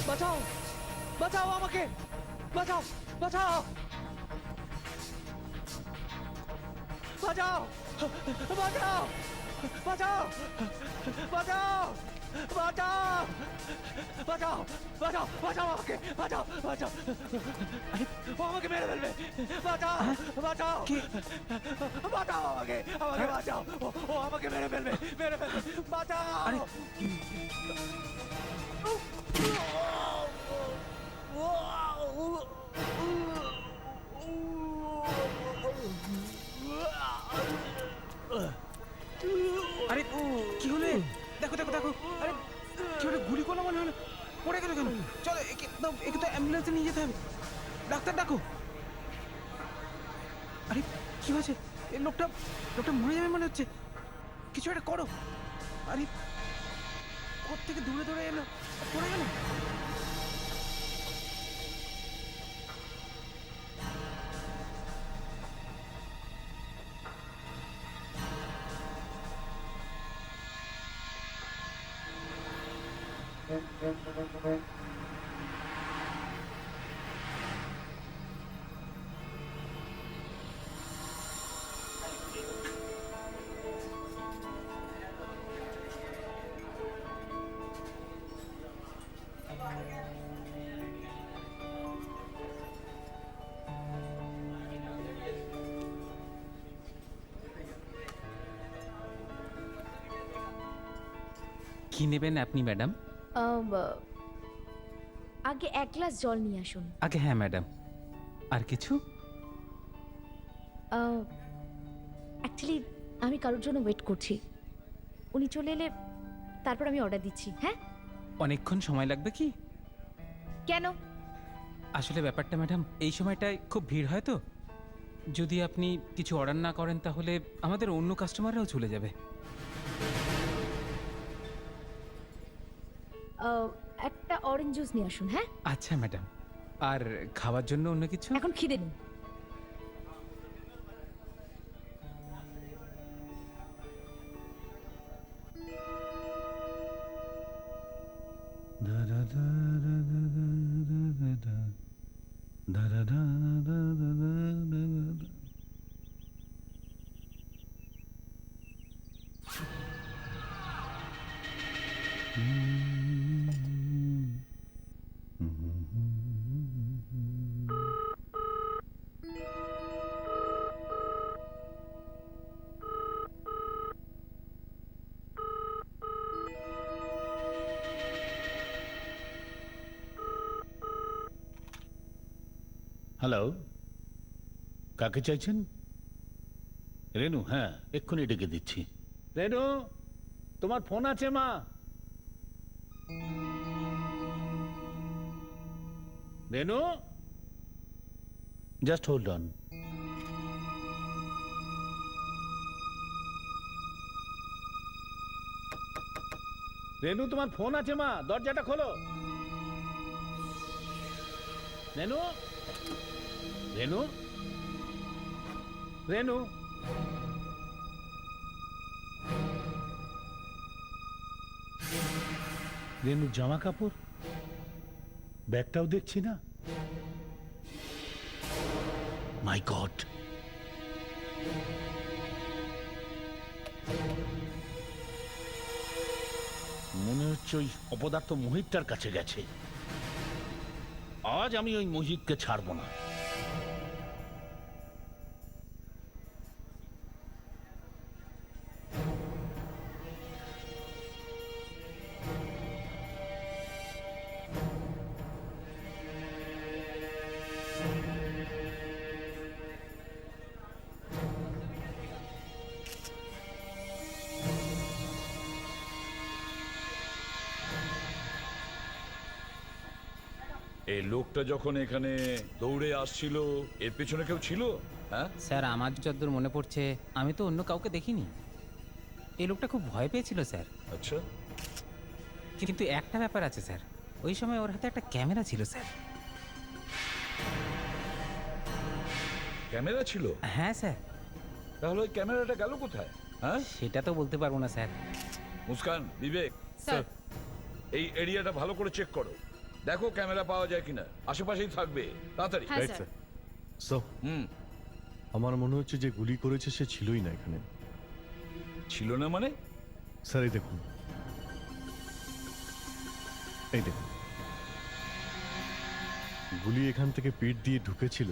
বাঁচাও, বাঁচাও আমাকে, বাঁচাও, বাঁচাও, বাঁচাও, বাঁচাও, বাঁচাও, বাঁচাও, বাঁচাও, বাঁচাও, বাঁচাও, বাঁচাও আমাকে, বাঁচাও, বাঁচাও, ও আমাকে মেরে ফেলবে, বাঁচাও, বাঁচাও, বাঁচাও আমাকে, আমাকে বাঁচাও, ও আমাকে মেরে ফেলবে, মেরে ফেলবে, বাঁচাও। আরে কি হলে? দেখো দেখো দেখো, আরে কি হলে? গুলি করলো মনে হলো, পড়ে গেল কেন? চলো একে তো অ্যাম্বুলেন্সে নিয়ে যেতে হবে, ডাক্তার ডাকো। আরে কি হয়েছে? এই লোকটা লোকটা মরে যাবে মনে হচ্ছে, কিছু একটা করো। আরে কোত্থেকে দূরে দূরে এলো, পড়ে গেল। কি নেবেন আপনি ম্যাডাম? আগে এক গ্লাস জল নিয়ে আসুন। আগে হ্যাঁ ম্যাডাম। আর কিছু? অ্যাকচুয়ালি আমি কারোর জন্য ওয়েট করছি, উনি চলে এলে তারপর আমি অর্ডার দিচ্ছি। হ্যাঁ, অনেকক্ষণ সময় লাগবে কি? কেন? আসলে ব্যাপারটা ম্যাডাম, এই সময়টায় খুব ভিড় হয় তো, যদি আপনি কিছু অর্ডার না করেন তাহলে আমাদের অন্য কাস্টমাররাও চলে যাবে। একটা অরেঞ্জ জুস নিয়ে আসুন। হ্যাঁ, আচ্ছা ম্যাডাম। আর খাওয়ার জন্য অন্য কিছু? এখন খিদে নেই। হ্যালো, কাকে চাইছেন? রেনু? হ্যাঁ, এক্ষুনি ডেকে দিচ্ছি। রেনু, তোমার ফোন আছে মা? রেনু, জাস্ট হোল্ড অন। রেনু, তোমার ফোন আছে মা, দরজাটা খোলো। রেনু, রেনু, রেনু, রেনুর জামা কাপড়, ব্যাগটাও দেখছি না। মাই গড, মনে হচ্ছে ওই অপদার্থ মোহিতটার কাছে গেছে। আজ আমি ওই মোহিতকে ছাড়বো না। এই লোকটা যখন এখানে দৌড়ে আসছিল, এর পেছনে কেউ ছিল? হ্যাঁ স্যার, আমার যতদূর মনে পড়ছে আমি তো অন্য কাউকে দেখিনি। এই লোকটা খুব ভয় পেয়েছিল স্যার। আচ্ছা, কিন্তু একটা ব্যাপার আছে স্যার, ওই সময় ওর হাতে একটা ক্যামেরা ছিল স্যার। ক্যামেরা ছিল? হ্যাঁ স্যার। তাহলে ওই ক্যামেরাটা গেল কোথায়? হ্যাঁ, সেটা তো বলতে পারবো না স্যার। মুস্কান, বিবেক, স্যার, এই এরিয়াটা ভালো করে চেক করো, দেখো ক্যামেরা পাওয়া যায় কিনা, আশেপাশেই থাকবে, তাড়াতাড়ি। হ্যাঁ স্যার। স্যার হুম। আমার মনে হচ্ছে যে গুলি করেছে সে ছিলই না এখানে। ছিল না মানে? স্যার এই দেখুন, এই দেখুন, গুলি এখান থেকে পিঠ দিয়ে ঢুকেছিল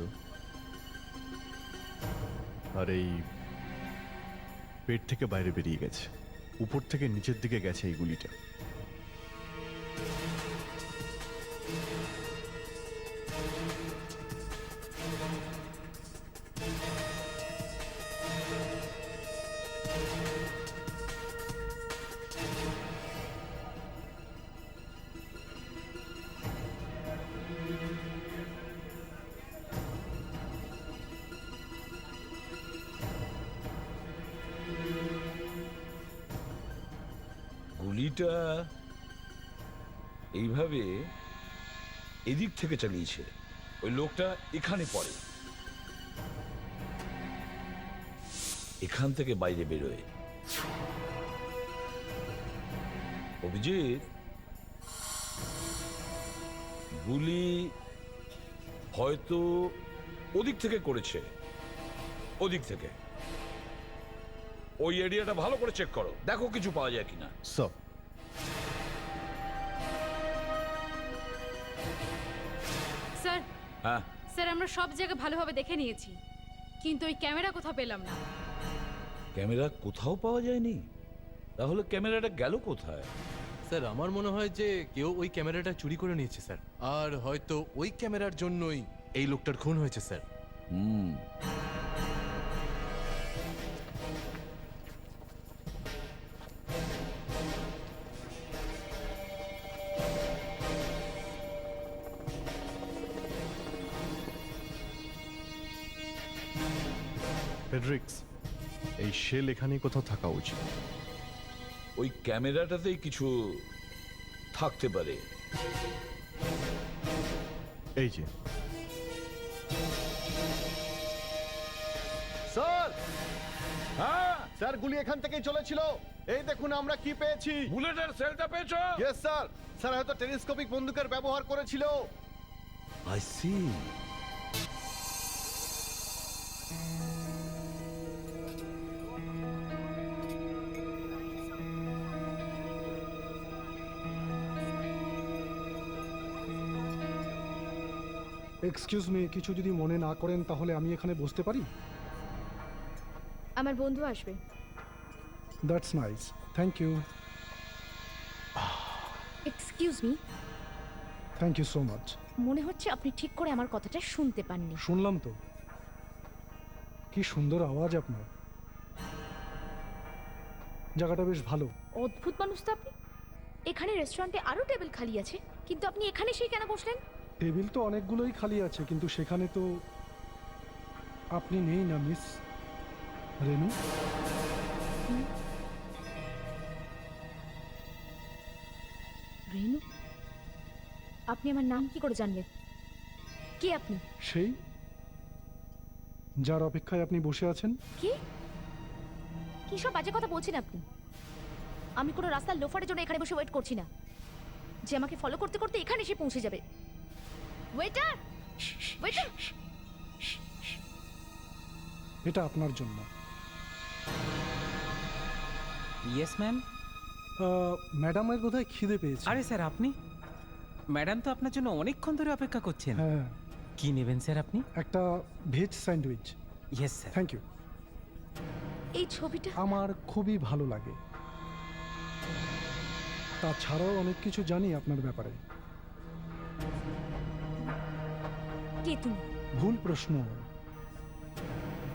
আর এই পেট থেকে বাইরে বেরিয়ে গেছে, উপর থেকে নিচের দিকে গেছে এই গুলিটা। গুলিটা এইভাবে এদিক থেকে চালিয়েছে, ওই লোকটা এখানে পড়ে, এখান থেকে বাইরে বেরোয়। অভিজিৎ, গুলি হয়তো ওদিক থেকে করেছে, ওদিক থেকে। ওই এরিয়াটা ভালো করে চেক করো, দেখো কিছু পাওয়া যায় কিনা। স্যার স্যার, হ্যাঁ, স্যার আমরা সব জায়গা ভালোভাবে দেখে নিয়েছি, কিন্তু ওই ক্যামেরা কোথাও পেলাম না। ক্যামেরা কোথাও পাওয়া যায়নি? তাহলে ক্যামেরাটা গেল কোথায়? স্যার আমার মনে হয় যে কেউ ওই ক্যামেরাটা চুরি করে নিয়েছে স্যার, আর হয়তো ওই ক্যামেরার জন্যই এই লোকটার খুন হয়েছে স্যার। হুম। ফেডরিক্স, এই শেল এখানেই কোথাও থাকা উচিত। ওই ক্যামেরাটাতেই কিছু থাকতে পারে। এই যে স্যার, হ্যাঁ, স্যার গুলি এখান থেকেই চলেছিল। এই দেখুন আমরা কি পেয়েছি। বুলেটের সেলটা পেয়েছো? ইয়েস স্যার, স্যার হয়তো টেলিস্কোপিক বন্দুকের ব্যবহার করেছিল। I C. এক্সকিউজ মি, কিছু যদি মনে না করেন তাহলে আমি এখানে বসতে পারি? আমার বন্ধু আসবে। That's nice, thank you. Excuse me, thank you so much. মনে হচ্ছে আপনি ঠিক করে আমার কথাটা শুনতে পাননি। শুনলাম তো, কি সুন্দর আওয়াজ আপনার। জায়গাটা বেশ ভালো। অদ্ভুত মানুষ তো আপনি। এখানে রেস্টুরেন্টে আরো টেবিল খালি আছে, কিন্তু আপনি এখানে সেই কেন বসলেন? টেবিল তো অনেকগুলোই খালি আছে, কিন্তু সেখানে তো আপনি নেই না মিস রেনু। রেনু? আপনি আমার নাম কি করে জানলেন? কে আপনি? সেই যার অপেক্ষায় আপনি বসে আছেন। কি কি সব বাজে কথা বলছেন আপনি? আমি কোনো রাস্তার লোফারের জন্য এখানে বসে ওয়েট করছি না, যে আমাকে ফলো করতে করতে এখানে এসে পৌঁছে যাবে। Waiter, waiter! এটা আপনার জন্য। Yes ma'am. ম্যাডামের বোধহয় খিদে পেয়েছে। আরে স্যার আপনি? ম্যাডাম তো আপনার জন্য অনেকক্ষণ ধরে অপেক্ষা করছেন। হ্যাঁ, কি নেবেন স্যার আপনি? একটা veg sandwich. Yes sir. Thank you. এই ছবিটা আমার খুবই ভালো লাগে, তাছাড়াও অনেক কিছু জানি আপনার ব্যাপারে। কে তুমি? ভুল প্রশ্ন।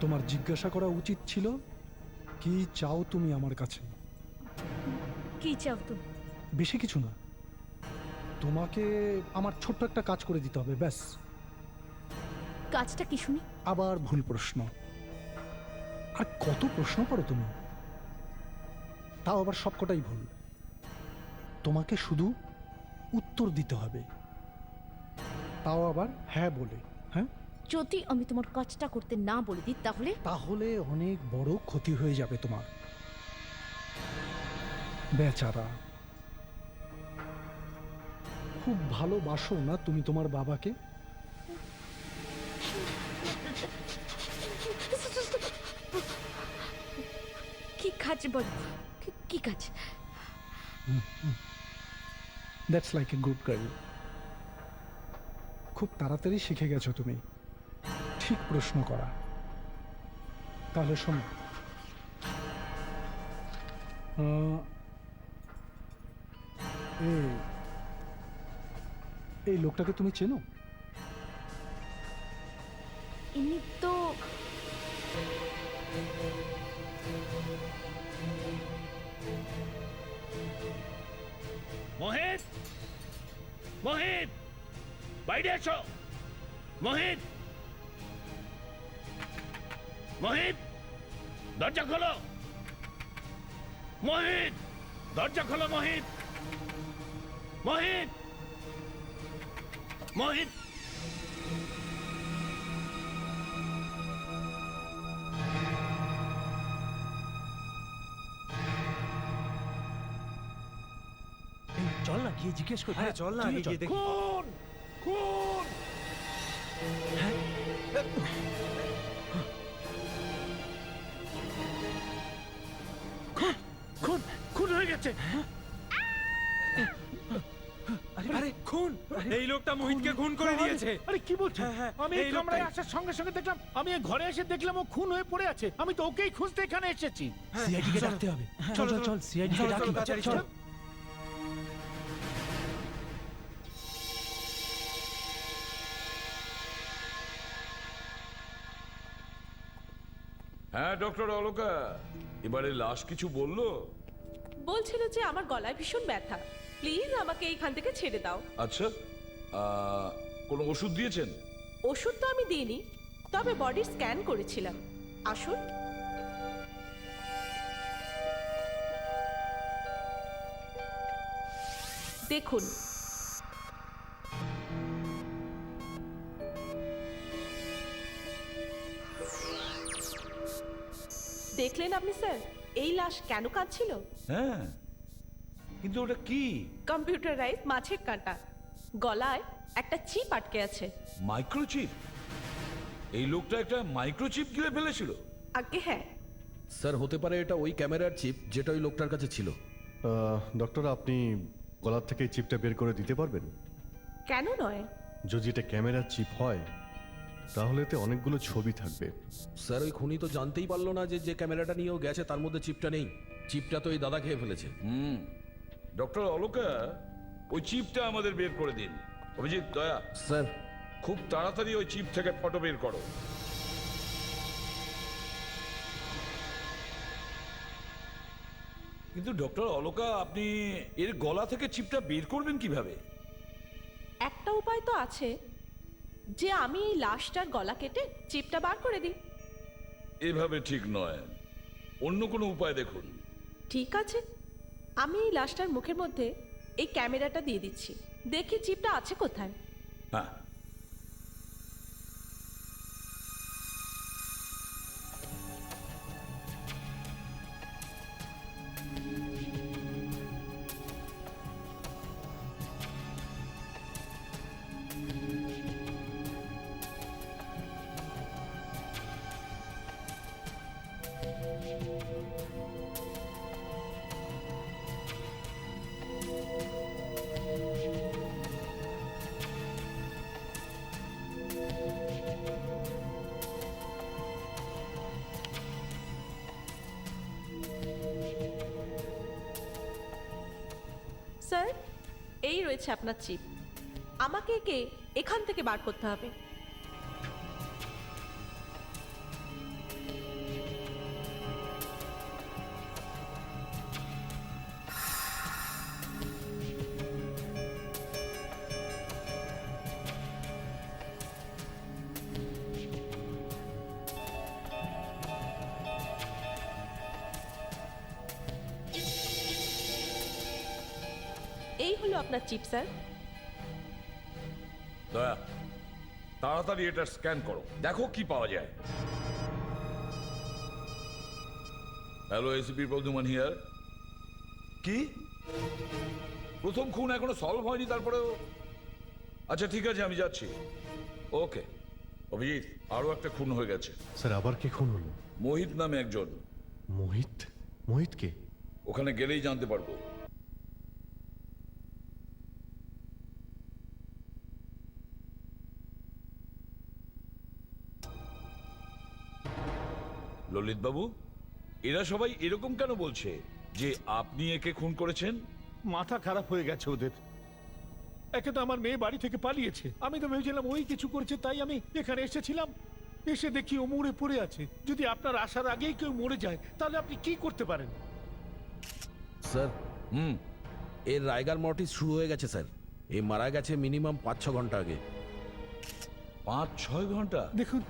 তোমার জিজ্ঞাসা করা উচিত ছিল কি চাও তুমি আমার কাছে। কি চাও তুমি? বেশি কিছু না, তোমাকে আমার ছোট্ট একটা কাজ করে দিতে হবে, ব্যাস। কাজটা কি শুনি? আবার ভুল প্রশ্ন। আর কত প্রশ্ন করো তুমি, তাও আবার সবকটাই ভুল। তোমাকে শুধু উত্তর দিতে হবে, তাও আবার হ্যাঁ বলে। হ্যাঁ, যদি আমি তোমার কাজটা করতে না বলে দিই তাহলে? তাহলে অনেক বড় ক্ষতি হয়ে যাবে তোমার। বেচারা। খুব ভালোবাসো না তুমি তোমার বাবাকে? কি কাজ বলো, কি কাজ? That's like a good girl. খুব তাড়াতাড়ি শিখে গেছো তুমি ঠিক প্রশ্ন করা। তাহলে শোনো, এই লোকটাকে তুমি চেনো? ইনি তো মোহিত, মোহিত, বাইরে এসো। মোহিত, মোহিত, দরজা খোলো। মোহিত, দরজা খোলো। মোহিত, মোহিত, মোহিত। চল না গিয়ে জিজ্ঞেস করি। চল না আগে গিয়ে দেখি। খুন, খুন। খুন, খুন হয়ে গেছে। আরে খুন! এই লোকটা মোহিতকে খুন করে দিয়েছে। আরে কি বলছো? হ্যাঁ, আমি এই এই কামরায় লোকটাই। আসার সঙ্গে সঙ্গে দেখলাম, আমি এই ঘরে এসে দেখলাম ও খুন হয়ে পড়ে আছে। আমি তো ওকেই খুঁজতে এখানে এসেছি। সিআইডি কে ডাকতে হবে। চল চল চল, সিআইডি কে চলো, ডাকি। চলো, তাড়াতাড়ি চল। চলো। হ্যাঁ ডক্টর অলোকা, এবারে লাশ কিছু বললো? বলছিল যে আমার গলায় ভীষণ ব্যথা, প্লিজ আমাকে এইখান থেকে ছেড়ে দাও। আচ্ছা, কোনো ওষুধ দিয়েছেন? ওষুধ তো আমি দিইনি, তবে বডি স্ক্যান করেছিলাম। আসুন। দেখুন, দেখলেন আপনি স্যার এই লাশ কেন কাঁদছিল? হ্যাঁ, কিন্তু ওটা কি? কম্পিউটারাইজ মাছের কাঁটা, গলায় একটা চিপ আটকে আছে। মাইক্রোচিপ? এই লোকটা একটা মাইক্রোচিপ গিলে ফেলেছিল? আগে হ্যাঁ। স্যার, হতে পারে এটা ওই ক্যামেরার চিপ যেটা ওই লোকটার কাছে ছিল। ডক্টর, আপনি গলার থেকে এই চিপটা বের করে দিতে পারবেন? কেন নয়? যদি এটা ক্যামেরার চিপ হয় তাহলে এতে অনেকগুলো ছবি থাকবে। স্যার, ওই খুনি তো জানতেই পারলো না যে যে ক্যামেরাটা নিয়েও গেছে তার মধ্যে চিপটা নেই। চিপটা তো ওই দাদা খেয়ে ফেলেছে। ডক্টর অলোকা, ওই চিপটা আমাদের বের করে দিন। অভিজিৎ, দয়া, স্যার, খুব তাড়াতাড়ি ওই চিপ থেকে ফটো বের করো। কিন্তু ডক্টর অলোকা, আপনি এর গলা থেকে চিপটা বের করবেন কিভাবে? একটা উপায় তো আছে, যে আমি এই লাশটার গলা কেটে চিপটা বার করে দিই। এভাবে ঠিক নয়, অন্য কোনো উপায় দেখুন। ঠিক আছে, আমি এই লাশটার মুখের মধ্যে এই ক্যামেরাটা দিয়ে দিচ্ছি, দেখি চিপটা আছে কোথায়। হ্যাঁ, স্যার, এই রয়েছে আপনার চিপ, আমাকে একে এখান থেকে বার করতে হবে। এই হলো আপনার চিপ স্যার। দয়া, তাড়াতাড়ি এটা স্ক্যান করো, দেখো কি পাওয়া যায়। Hello, ACP Pradyuman here. কি? প্রথম খুন এখনো সলভ হয়নি, তারপরেও আচ্ছা ঠিক আছে, আমি যাচ্ছি। ওকে অভিজিৎ, আরো একটা খুন হয়ে গেছে। স্যার আবার কে খুন হলো? মোহিত নামে একজন। মোহিত? মোহিত কে? ওখানে গেলেই জানতে পারবো। ললিত বাবু, এরা সবাই এরকম কেন বলছে যে আপনি একে খুন করেছেন? মাথা খারাপ হয়ে গেছে ওদের। একে তো আমার মেয়ে বাড়ি থেকে পালিয়েছে, আমি তো ভেবেছিলাম ওই কিছু করেছে, তাই আমি এখানে এসেছিলাম। এসে দেখি ও মরে পড়ে আছে। যদি আপনার আসার আগেই কেউ মরে যায় তাহলে আপনি কি করতে পারেন? স্যার এর রাইগার মর্টিস শুরু হয়ে গেছে স্যার। এ মারা গেছে মিনিমাম 5-6 ঘন্টা আগে। 5-6 ঘন্টা? দেখুন,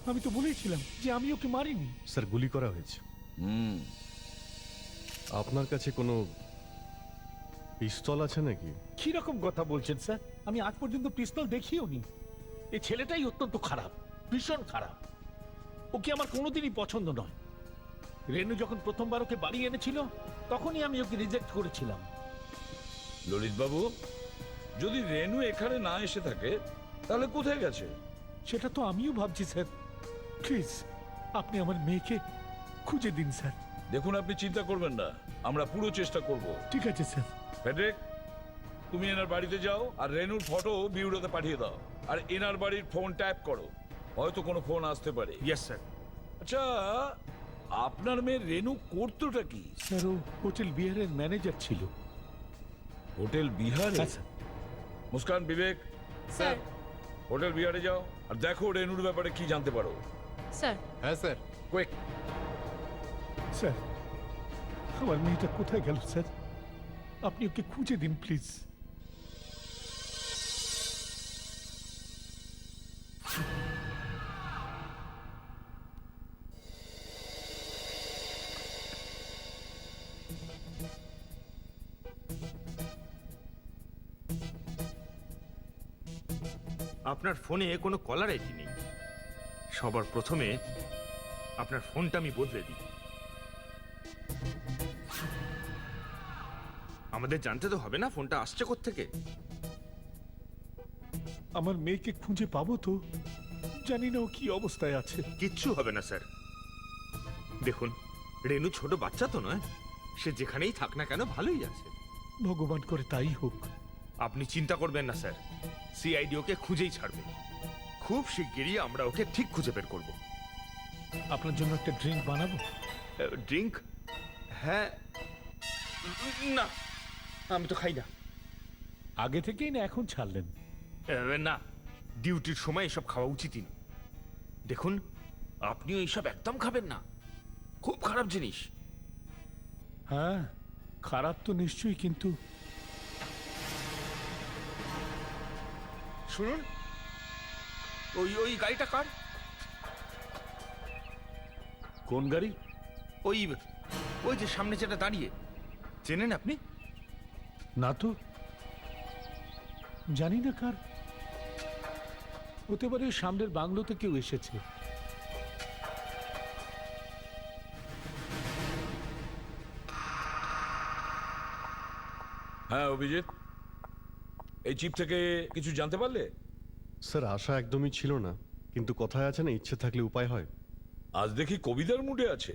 আমি তো বলেইছিলাম যে আমি ওকে মারিনি। স্যার গুলি করা হয়েছে। হুম। আপনার কাছে কোনো পিস্তল আছে নাকি? কি রকম কথা বলছেন স্যার? আমি আজ পর্যন্ত পিস্তল দেখিও নি। এই ছেলেটাই অত্যন্ত খারাপ, ভীষণ খারাপ। ওকে আমার কোনোদিনই পছন্দ নয়। রেনু যখন প্রথমবার ওকে বাড়ি এনেছিল তখনই আমি ওকে রিজেক্ট করেছিলাম। ললিত বাবু, যদি রেনু এখানে না এসে থাকে তাহলে কোথায় গেছে? সেটা তো আমিও ভাবছি স্যার। প্লিজ আপনি আমার মেয়েকে খুঁজে দিন স্যার। দেখুন, আপনি চিন্তা করবেন না, আমরা পুরো চেষ্টা করব। ঠিক আছে স্যার। ফেডরিক, তুমি এনার বাড়িতে যাও আর রেনুর ফটো বিউরোতে পাঠিয়ে দাও। আর এনার বাড়ির ফোন ট্যাপ করো, হয়তো কোনো ফোন আসতে পারে। Yes sir. আচ্ছা, আপনার মেয়ে রেনু করতোটা কি? স্যার ও হোটেল বিহারের ম্যানেজার ছিল। হোটেল বিহারে? হ্যাঁ স্যার। মুস্কান, বিবেক, স্যার। হোটেল বিহারে যাও আর দেখো রেনুর ব্যাপারে কি জানতে পারো। স্যার। হ্যাঁ স্যার। কুইক। স্যার, আমার মেয়েটা কোথায় গেল স্যার? আপনি ওকে খুঁজে দিন প্লিজ। আপনার ফোনে কোনো কলার আইডি নেই। সবার প্রথমে আপনার ফোনটা আমি বদলে দিই। আমাদের জানতে তো হবে না ফোনটা আসছে কোত্থেকে। আমার মেয়েকে খুঁজে পাবো তো? জানি না ও কি অবস্থায় আছে। কিচ্ছু হবে না স্যার। দেখুন, রেনু ছোট বাচ্চা তো নয়, সে যেখানেই থাক না কেন ভালোই আছে। ভগবান করে তাই হোক। আপনি চিন্তা করবেন না স্যার, সিআইডি ওকে খুঁজেই ছাড়বে। খুব শিগগিরই আমরা ওকে ঠিক খুঁজে বের করব। আপনার জন্য একটা ড্রিঙ্ক বানাবো? ড্রিঙ্ক? হ্যাঁ। না, আমি তো খাই না। আগে থেকেই না এখন ছাড়লেন? না, ডিউটির সময় এসব খাওয়া উচিতই না। দেখুন, আপনিও এইসব একদম খাবেন না, খুব খারাপ জিনিস। হ্যাঁ, খারাপ তো নিশ্চয়ই, কিন্তু শুনুন, ওই ওই গাড়িটা কার? কোন গাড়ি? ওই ওই যে সামনে যেটা দাঁড়িয়ে, চেনেন আপনি? না তো, জানি না কার। হতে পারে সামনের বাংলোতে কেউ এসেছে। হ্যাঁ অভিজিৎ, এই চিপ থেকে কিছু জানতে পারলে? স্যার আশা একদমই ছিল না, কিন্তু কথায় আছে না, ইচ্ছে থাকলে উপায় হয়। আজ দেখি কবিতার মুডে আছে।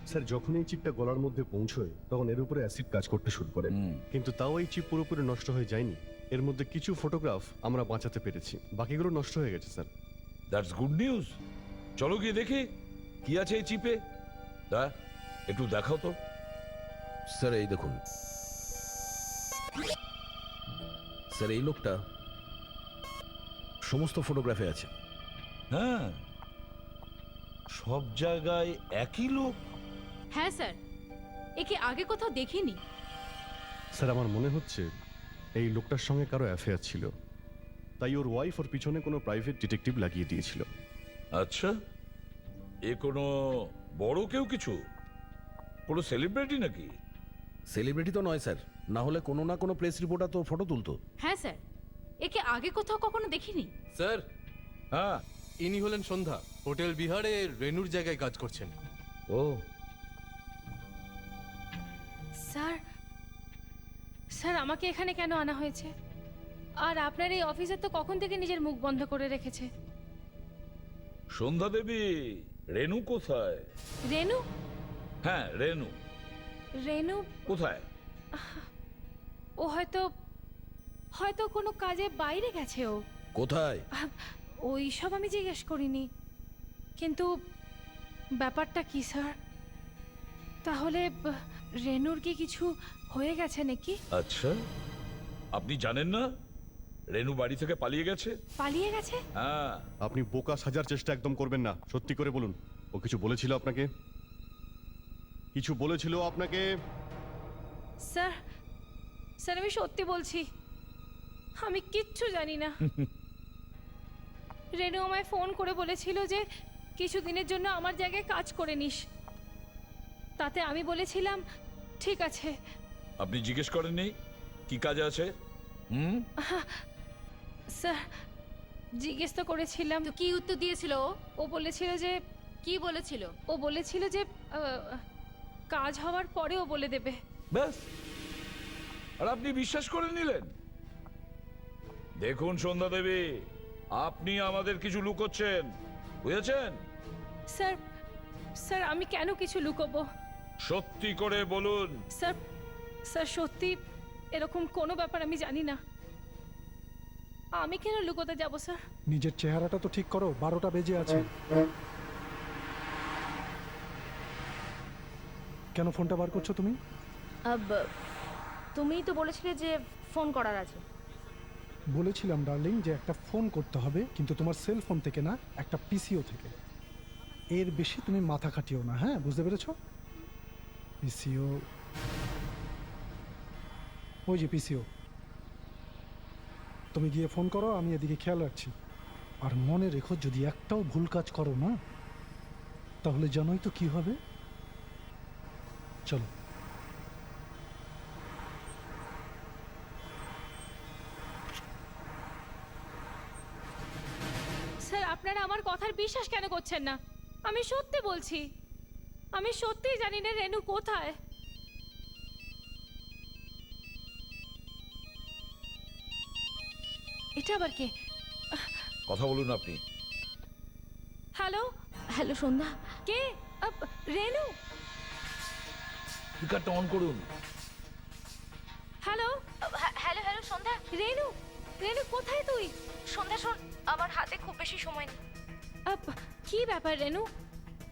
স্যার যখন এই চিপটা গলার মধ্যে পৌঁছয় তখন এর উপরে অ্যাসিড কাজ করতে শুরু করে। কিন্তু তাও এই চিপ পুরোপুরি নষ্ট হয়ে যায়নি। এর মধ্যে কিছু ফটোগ্রাফ আমরা বাঁচাতে পেরেছি, বাকিগুলো নষ্ট হয়ে গেছে স্যার। That's good news. চলো গিয়ে দেখি কি আছে এই চিপে। একটু দেখাও তো। স্যার এই দেখুন, স্যার এই লোকটা সমস্ত ফটোগ্রাফে আছে। হ্যাঁ, সব জায়গায় একই লোক। হ্যাঁ স্যার, একে আগে কোথাও দেখিনি। স্যার আমার মনে হচ্ছে এই লোকটার সঙ্গে কারো অ্যাফেয়ার ছিল, তাই ওর ওয়াইফ ওর পিছনে কোনো প্রাইভেট ডিটেকটিভ লাগিয়ে দিয়েছিল। আচ্ছা, এ কোনো বড় কেউ কিছু? কোনো সেলিব্রিটি নাকি? সেলিব্রিটি তো নয় স্যার, না হলে কোনো না কোনো প্রেস রিপোর্টার তো ফটো তুলতো। হ্যাঁ স্যার, একে আগে কোথাও কখনো দেখিনি। স্যার, হ্যাঁ, ইনি হলেন সন্ধ্যা, হোটেল বিহারে রেনুর জায়গায় কাজ করছেন। ও স্যার, স্যার আমাকে এখানে কেন আনা হয়েছে? আর আপনার এই অফিসার তো কখন থেকে নিজের মুখ বন্ধ করে রেখেছে। সন্ধ্যা দেবী, রেনু কোথায়? রেনু? হ্যাঁ, রেনু রেনু কোথায়? ও হয়তো হয়তো কোনো কাজে বাইরে গেছে। ও কোথায়? ওই সব আমি জিজ্ঞেস করিনি, কিন্তু ব্যাপারটা কি স্যার? তাহলে রেনুর কি কিছু হয়ে গেছে নাকি? আচ্ছা, আপনি জানেন না রেনু বাড়ি থেকে পালিয়ে গেছে? পালিয়ে গেছে? হ্যাঁ। আপনি বোকা সাজার চেষ্টা একদম করবেন না, সত্যি করে বলুন, ও কিছু বলেছিল আপনাকে? কিছু বলেছিল আপনাকে? স্যার স্যার আমি সত্যি বলছি, আমি কিচ্ছু জানি না। রেনু আমায় ফোন করে বলেছিল যে কিছুদিনের জন্য আমার জায়গায় কাজ করে নিস। তাতে আমি বলেছিলাম ঠিক আছে। আপনি জিজ্ঞেস করেননি কি কাজ আছে? স্যার জিজ্ঞেস তো করেছিলাম। তো কি উত্তর দিয়েছিল ও? ও বলেছিল যে কি বলেছিল? ও বলেছিল যে কাজ হওয়ার পরে ও বলে দেবে। ব্যাস, আর আপনি বিশ্বাস করে নিলেন? দেখুন সন্ধ্যা দেবী, আপনি আমাদের কিছু লুকোচ্ছেন, বুঝেছেন? স্যার স্যার আমি কেন কিছু লুকোবো? সত্যি করে বলুন। স্যার স্যার সত্যি এরকম কোনো ব্যাপার আমি জানি না। আমি কেন লুকোতে যাব স্যার? নিজের চেহারাটা তো ঠিক করো, 12টা বেজে আছে। কেন ফোনটা বার করছো তুমি? তুমিই তো বলেছিলে যে ফোন করার আছে। বলেছিলাম ডার্লিং যে একটা ফোন করতে হবে, কিন্তু তোমার সেল ফোন থেকে না, একটা পিসিও থেকে। এর বেশি তুমি মাথা খাটিও না, হ্যাঁ বুঝতে পেরেছো? পিসিও, ওই যে পিসিও। তুমি গিয়ে ফোন করো, আমি এদিকে খেয়াল রাখছি। আর মনে রেখো, যদি একটাও ভুল কাজ করো না, তাহলে জানোই তো কি হবে। চলো। স্যার আপনারা আমার কথার বিশ্বাস কেন করছেন না? আমি সত্যি বলছি, আমি সত্যিই জানি না রেনু কোথায়। এটা আবার কে? কথা বলুন আপনি। Hello hello Sandhya. কে? রেনু? স্পিকারটা অন করুন। Hello hello hello Sandhya. Renu, Renu কোথায় তুই? সন্ধ্যা শোন, আমার হাতে খুব বেশি সময় নেই। কি ব্যাপার রেনু?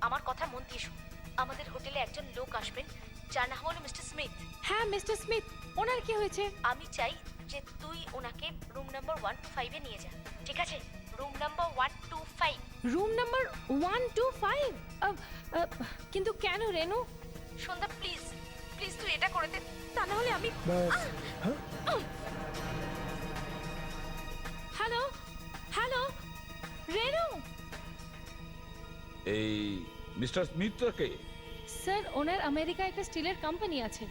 আমার কথা মন দিয়ে শোন। আমাদের হোটেলে একজন লোক আসবেন, যার নাম হলো মিস্টার স্মিথ। হ্যাঁ মিস্টার স্মিথ, ওনার কি হয়েছে? আমি চাই যে তুই ওনাকে রুম নাম্বার 125 এ নিয়ে যা, ঠিক আছে? Room number 125। Room number 125? কিন্তু কেন রেনু? সন্ধ্যা প্লিজ প্লিজ তুই এটা করে দে, তা না হলে আমি। ব্যাস, হ্যাঁ? হ্যালো হ্যালো রেনু? এই মিস্টার স্মিথটাকে? স্যার ওনার আমেরিকায় একটা স্টিলের কোম্পানি আছে,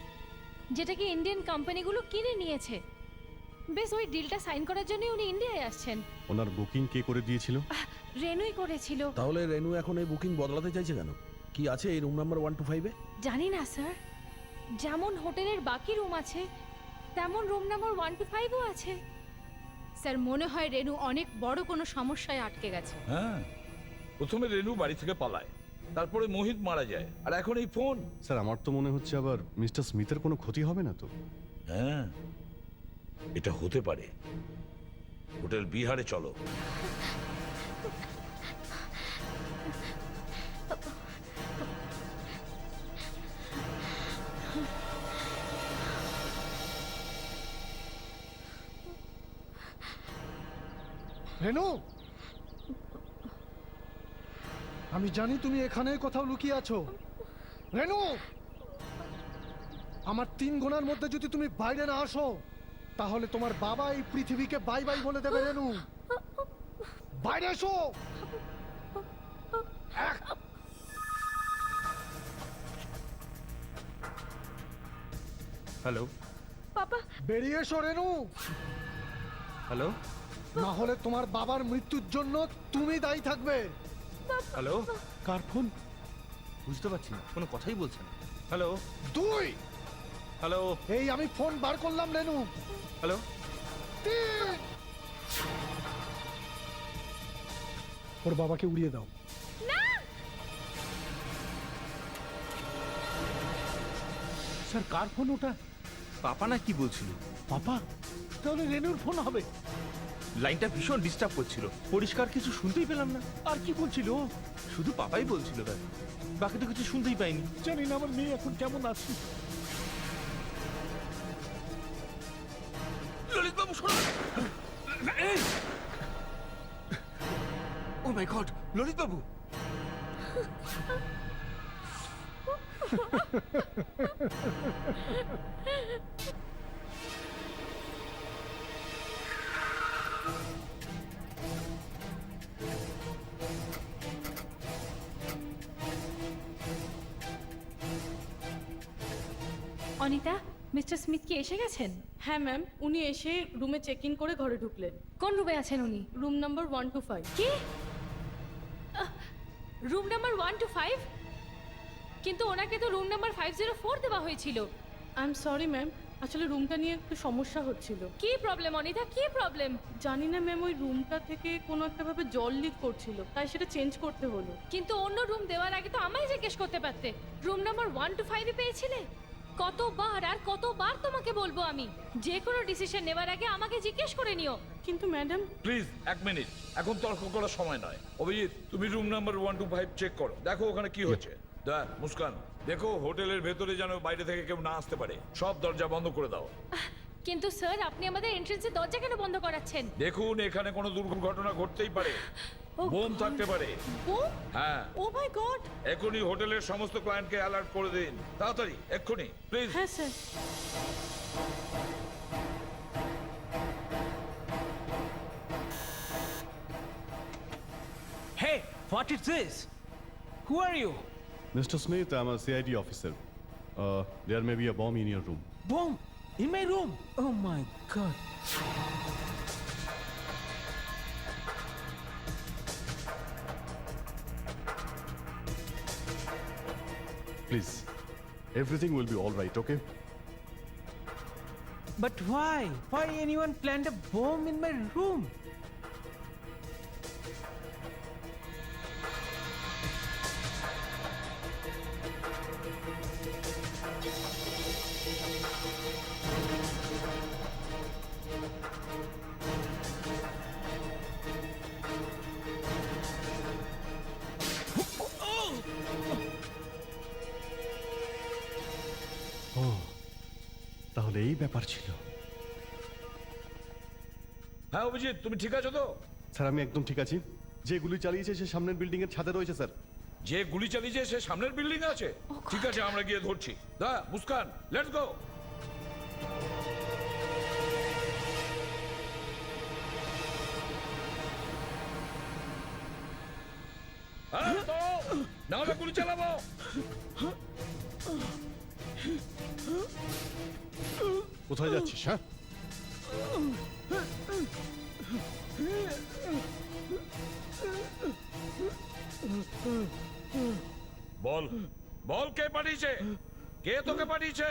যেটাকে ইন্ডিয়ান কোম্পানিগুলো কিনে নিয়েছে। বেশ ওই ডিলটা সাইন করার জন্য উনি ইন্ডিয়ায় আসছেন। ওনার বুকিং কে করে দিয়েছিল? রেনুই করেছিল। তাহলে রেনু এখন এই বুকিং বদলাতে চাইছে কেন? কি আছে এই রুম নাম্বার 125-এ? জানি না স্যার, যেমন হোটেলের বাকি রুম আছে তেমন রুম নাম্বার 125ও আছে। স্যার মনে হয় রেনু অনেক বড় কোনো সমস্যায় আটকে গেছে। হ্যাঁ, প্রথমে রেনু বাড়ি থেকে পালায়, তারপরে মোহিত মারা যায়, আর এখন এই ফোন। স্যার আমার তো মনে হচ্ছে আবার মিস্টার স্মিথের কোনো ক্ষতি হবে না তো? হ্যাঁ, এটা হতে পারে। হোটেল বিহারে চলো। রেনু, আমি জানি তুমি এখানে কোথাও লুকিয়ে আছো। রেনু, আমার 3 গোনার মধ্যে যদি তুমি বাইরে না আসো, তাহলে তোমার বাবা এই পৃথিবীকে বাই বাই বলে দেবে। রেনু, বাইরে এসো। হ্যালো পাপা বেরিয়ে এসো রেনু, হ্যালো না হলে তোমার বাবার মৃত্যুর জন্য তুমি দায়ী থাকবে। হ্যালো, কার ফোন? বুঝতে পারছি না, কোনো কথাই বলছে না। হ্যালো, তুই হ্যালো এই আমি ফোন বার করলাম রেনু। হ্যালো ওর বাবাকে উড়িয়ে দাও। স্যার কার ফোন ওটা? পাপা না কি বলছিল? পাপা? তাহলে রেনুর ফোন হবে। লাইনটা ভীষণ ডিস্টার্ব করছিল, পরিষ্কার কিছু শুনতেই পেলাম না। আর কি বলছিল ও? শুধু পাপাই বলছিল ব্যাস, বাকি তো কিছু শুনতেই পাইনি। জানি না আমার মেয়ে এখন কেমন আছে। ললিত বাবু শোনো। ও মাই গড, ললিত বাবু। অনিতা, মিস্টার স্মিথ কি এসে গেছেন? হ্যাঁ ম্যাম, উনি এসে রুমে চেক ইন করে ঘরে ঢুকলেন। কোন রুমে আছেন উনি? Room number 125। কি? Room number 125? কিন্তু ওনাকে তো রুম নাম্বার 504 দেওয়া হয়েছিল। আই এম সরি ম্যাম, আসলে রুমটা নিয়ে একটু সমস্যা হচ্ছিল। কি প্রবলেম অনিতা, কি প্রবলেম? জানি না ম্যাম, ওই রুমটা থেকে কোনো একটা ভাবে জল লিক করছিল, তাই সেটা চেঞ্জ করতে হলো। কিন্তু অন্য রুম দেওয়ার আগে তো আমায় জিজ্ঞেস করতে পারতে। রুম নাম্বার 125 পেয়েছিলে? কতবার আর কতবার তোমাকে বলবো আমি, যে কোনো ডিসিশন নেওয়ার আগে আমাকে জিজ্ঞেস করে নিও। কিন্তু ম্যাডাম। প্লিজ 1 মিনিট, এখন তর্ক করার সময় নয়। অভিজিৎ, তুমি রুম নাম্বার 125 চেক করো, দেখো ওখানে কি হচ্ছে। মুস্কান, দেখো হোটেলের ভেতরে যেন বাইরে থেকে কেউ না আসতে পারে, সব দরজা বন্ধ করে দাও। কিন্তু স্যার, আপনি আমাদের এন্ট্রেন্সের দরজা কেন বন্ধ করাচ্ছেন? দেখুন, এখানে কোনো দুর্ঘটনা ঘটতেই পারে, বোম থাকতে পারে। বোম? হ্যাঁ। ও মাই গড। এখনই হোটেলের সমস্ত ক্লায়েন্টকে অ্যালার্ট করে দিন, তাড়াতাড়ি, এক্ষুনি প্লিজ। হ্যাঁ sir. Hey, what is this? Who are you? Mr. Smith, I'm a CID officer. There may be a bomb in your room. Bomb in my room. Oh my god. Please, everything will be all right, okay? But why? Why anyone planned a bomb in my room? ও, তাহলে এই ব্যাপার ছিল। হ্যাঁ অভিজিৎ, তুমি ঠিক আছো তো? Sir, আমি একদম ঠিক আছি। যে গুলি চালিয়েছে সে সামনের বিল্ডিং এর ছাদে রয়েছে স্যার। যে গুলি চালিয়েছে সে সামনের বিল্ডিং আছে? ঠিক আছে, আমরা গিয়ে ধরছি। Muskan, let's go. না হলে গুলি চালাবো। কোথায় যাচ্ছিস? হ্যাঁ, বল বল, কে পাঠিয়েছে? কে তোকে পাঠিয়েছে?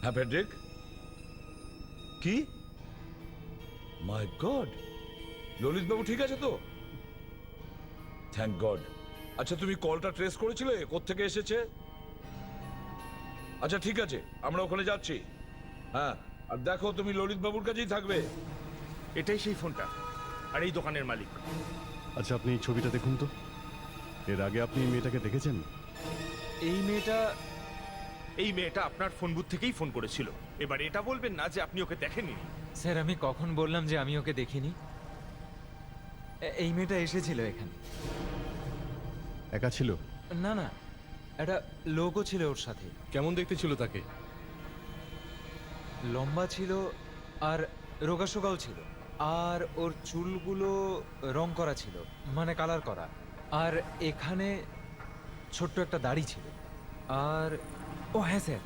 হ্যাঁ ফেডরিক, কি? মাই গড, ললিত বাবু ঠিক আছে তো? Thank god. আচ্ছা, তুমি কলটা ট্রেস করেছিলে কোত্থেকে এসেছে? আচ্ছা ঠিক আছে, আমরা ওখানে যাচ্ছি। হ্যাঁ, আর দেখো তুমি ললিত বাবুর কাছেই থাকবে। এটাই সেই ফোনটা, আর এই দোকানের মালিক। আচ্ছা, আপনি এই ছবিটা দেখুন তো। এর আগে আপনি এই মেয়েটাকে দেখেছেন? এই মেয়েটা আপনার ফোন বুথ থেকেই ফোন করেছিল। এবার এটা বলবেন না যে আপনি ওকে দেখেননি। স্যার, আমি কখন বললাম যে আমি ওকে দেখিনি? এই মেয়েটা এসেছিল এখানে। একা ছিল? না না, একটা লোকও ছিল ওর সাথে। কেমন দেখতে ছিল তাকে? লম্বা ছিল আর রোগাসোগাও ছিল, আর ওর চুলগুলো রং করা ছিল, মানে কালার করা, আর এখানে ছোট্ট একটা দাড়ি ছিল। আর ও হ্যাঁ স্যার,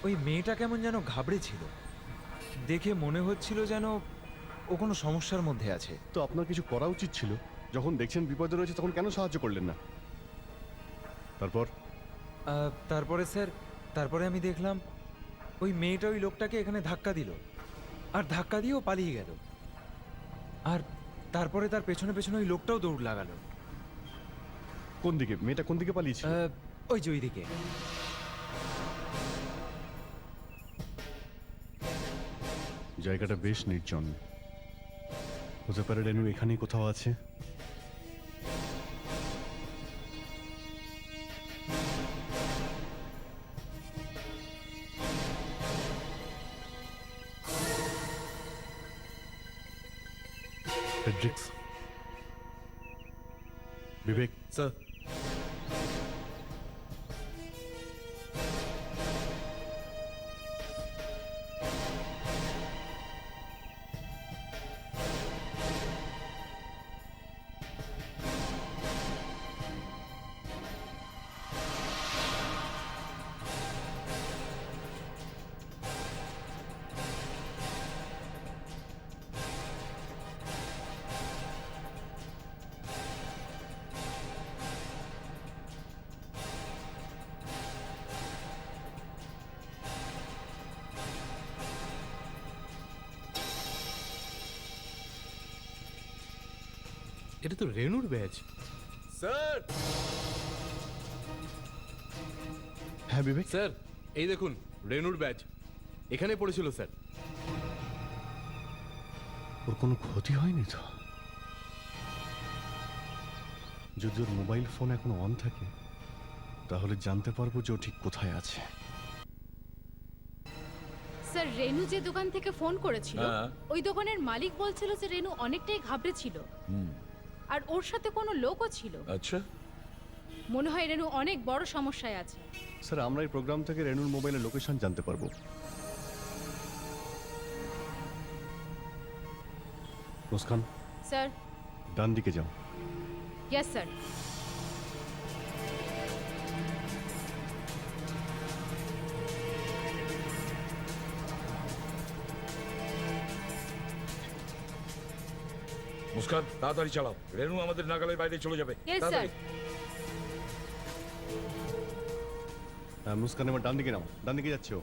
ওই মেয়েটা কেমন যেন ঘাবড়ে ছিল, দেখে মনে হচ্ছিল যেন ও কোনো সমস্যার মধ্যে আছে। তো আপনার কিছু করা উচিত ছিল। যখন দেখছেন বিপদে রয়েছে তখন কেন সাহায্য করলেন না? তারপর তারপরে স্যার, তারপরে আমি দেখলাম ওই মেয়েটা ওই লোকটাকে এখানে ধাক্কা দিল, আর ধাক্কা দিয়েও পালিয়ে গেল। আর তারপরে তার পেছনে পেছনে ওই লোকটাও দৌড় লাগালো। কোন দিকে? মেয়েটা কোন দিকে পালিয়েছে? ওই যে ওই দিকে। জায়গাটা বেশ নির্জন। হতে পারে রেনু এখানেই কোথাও আছে। ফেডরিক্স, বিবেক, স্যার এটা তো রেনুর ব্যাচ। স্যার, হ্যাঁ বিবেক, স্যার এই দেখুন রেনুর ব্যাচ এখানে পড়েছিল স্যার। ওর কোনো ক্ষতি হয়নি তো? যদি ওর মোবাইল ফোন এখনো অন থাকে তাহলে জানতে পারবো যে ও ঠিক কোথায় আছে। স্যার রেনু যে দোকান থেকে ফোন করেছিল, হ্যাঁ। ওই দোকানের মালিক বলছিল যে রেনু অনেকটাই ঘাবড়ে ছিল, আর ওর সাথে কোনো লোকও ছিল। আচ্ছা, মনে হয় রেনু অনেক বড় সমস্যায় আছে। স্যার আমরা এই প্রোগ্রাম থেকে রেনুর মোবাইলের লোকেশন জানতে পারবো। মুস্কান, স্যার। ডান দিকে যাও। Yes sir. মুস্কান তাড়াতাড়ি চালাও, রেনু আমাদের নাগালের বাইরে চলে যাবে। Yes, তাড়াতাড়ি। মুস্কান এবার ডান দিকে নাও, ডান দিকে যাচ্ছে ও।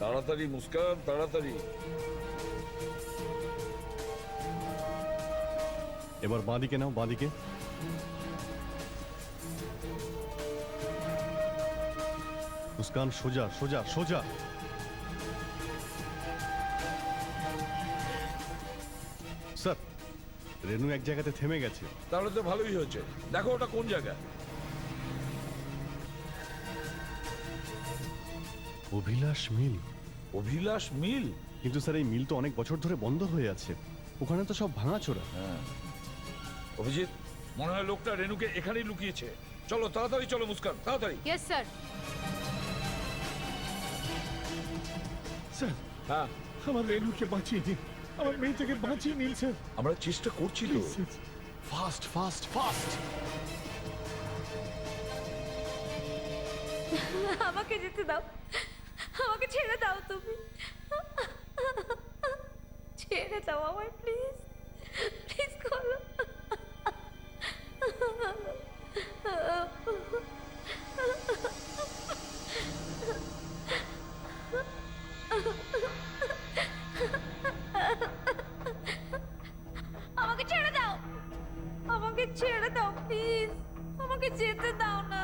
তাড়াতাড়ি মুস্কান, তাড়াতাড়ি। এবার বাঁ দিকে নাও, বাঁ দিকে। মুস্কান সোজা সোজা সোজা। স্যার রেনু এক জায়গাতে থেমে গেছে। তাহলে তো ভালোই হয়েছে। দেখো ওটা কোন জায়গা। অভিলাষ মিল। অভিলাষ মিল? কিন্তু স্যার এই মিল তো অনেক বছর ধরে বন্ধ হয়ে আছে, ওখানে তো সব ভাঙাচোরা। হ্যাঁ অভিজিৎ, মনে হয় লোকটা রেনুকে এখানেই লুকিয়েছে। চলো তাড়াতাড়ি চলো মুস্কান, তাড়াতাড়ি। Yes sir. স্যার হ্যাঁ, আমার রেনুকে বাঁচিয়ে দিন, আমার মেয়েটাকে বাঁচিয়ে নিন স্যার। আমরা চেষ্টা করছি তো। Fast fast fast. আমাকে যেতে দাও, আমাকে ছেড়ে দাও, তুমি ছেড়ে দাও আমায়, প্লিজ প্লিজ করো। আমাকে ছেড়ে দাও, আমাকে ছেড়ে দাও প্লিজ, আমাকে যেতে দাও না।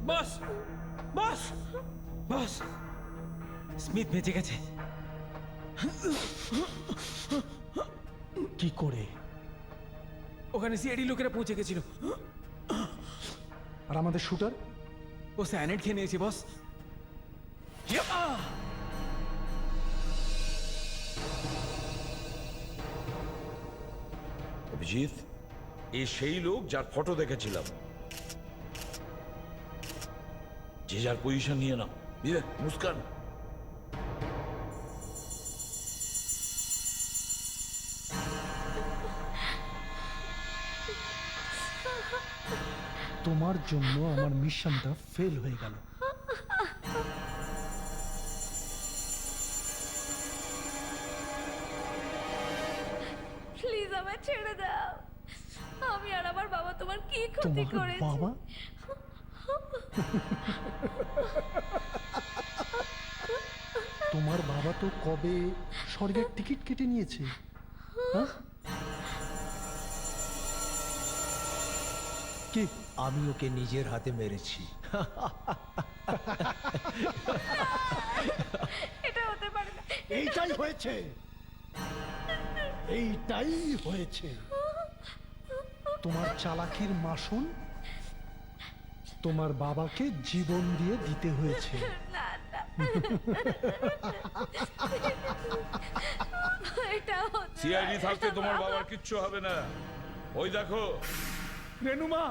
বস বস বস, স্মিথ বেঁচে গেছে। কি করে? ওখানে সিআইডি লোকেরা পৌঁছে গেছিল। আর আমাদের শুটার? ও স্যানেট খেয়ে নিয়েছে বস। অভিজিৎ, এ সেই লোক যার ফটো দেখেছিলাম। যে যার পজিশন নিয়ে নাও। ইয়ে মুস্কান, তোমার জন্য আমার মিশনটা ফেল হয়ে গেল। প্লিজ আমায় ছেড়ে দাও। আমি আর আমার বাবা তোমার কি ক্ষতি তোমার করেছি? বাবা? তোমার বাবা তো কবে স্বর্গের টিকিট কেটে নিয়েছে। হ্যাঁ? কে? আমি ওকে নিজের হাতে মেরেছি। এটা হতে পারে না। এইটাই হয়েছে, এইটাই হয়েছে। তোমার চালাকির মাসুল তোমার বাবাকে জীবন দিয়ে দিতে হয়েছে। না না, এটা হতে সিআইডি থাকতে তোমার বাবার কিচ্ছু হবে না। ওই দেখো রেনুমা,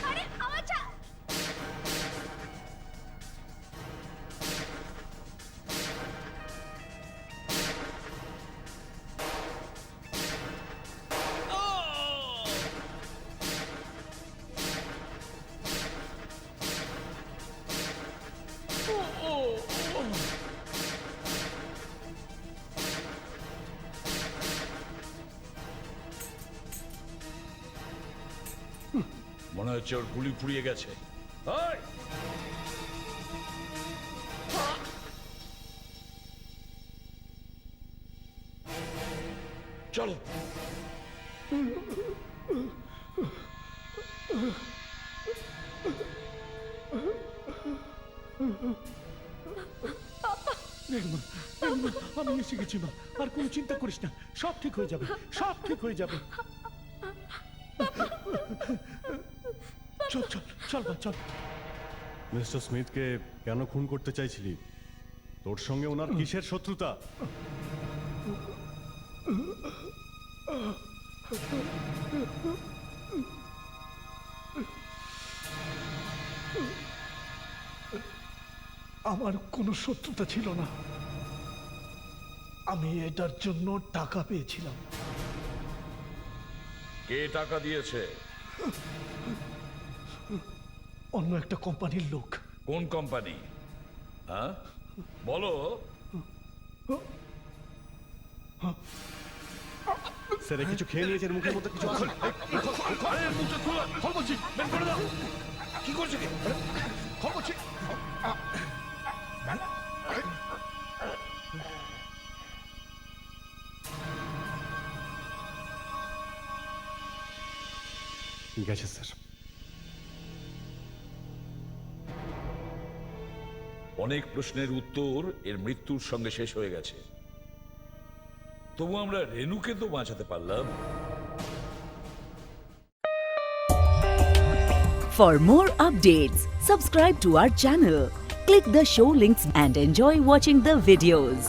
আরে আমার মনে হচ্ছে ওর গুলি ফুরিয়ে গেছে। এই! চলো। আমি এসে গেছি মা, আর কোনো চিন্তা করিস না, সব ঠিক হয়ে যাবে, সব ঠিক হয়ে যাবে। চল চল চল মা, চল। মিস্টার স্মিথকে কেন খুন করতে চাইছিলি? তোর সঙ্গে ওনার কিসের শত্রুতা? আমার কোনো শত্রুতা ছিল না, আমি এটার জন্য টাকা পেয়েছিলাম। কে টাকা দিয়েছে? অন্য একটা কোম্পানির লোক। কোন কোম্পানি? হ্যাঁ বলো। স্যার কিছু খেয়ে নিয়েছে, এর মুখের মধ্যে কিছু। কি করছে? গেছে স্যার। অনেক প্রশ্নের উত্তর এর মৃত্যুর সঙ্গে শেষ হয়ে গেছে। তবু আমরা রেনুকে তো বাঁচাতে পারলাম। For more updates, subscribe to our channel, click the show links and enjoy watching the videos.